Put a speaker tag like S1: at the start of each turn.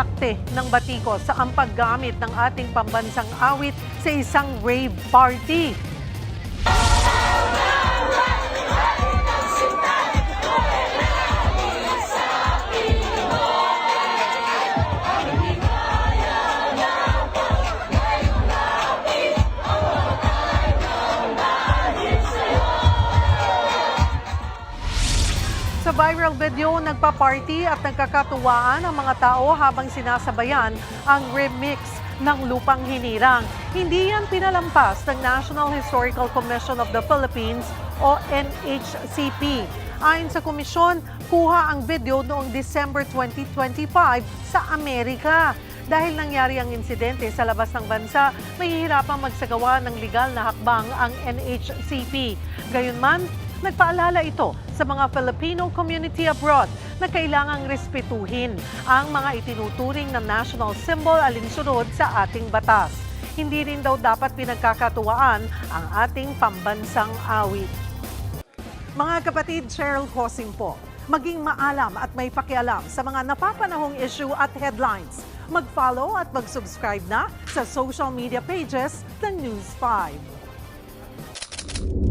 S1: nagtatakte ng batikos sa ang paggamit ng ating pambansang awit sa isang rave party. Sa viral video, nagpa-party at nagkakatuwaan ang mga tao habang sinasabayan ang remix ng Lupang Hinirang. Hindi yan pinalampas ng National Historical Commission of the Philippines o NHCP. Ayon sa komisyon, kuha ang video noong December 2025 sa Amerika. Dahil nangyari ang insidente sa labas ng bansa, mahihirapang magsagawa ng legal na hakbang ang NHCP. Gayunman, nagpaalala ito sa mga Filipino community abroad na kailangang respetuhin ang mga itinuturing na national symbol alinsunod sa ating batas. Hindi rin daw dapat pinagkakatuwaan ang ating pambansang awit. Mga kapatid, Cheryl Cosing po, maging maalam at may pakialam sa mga napapanahong issue at headlines. Mag-follow at mag-subscribe na sa social media pages ng News 5.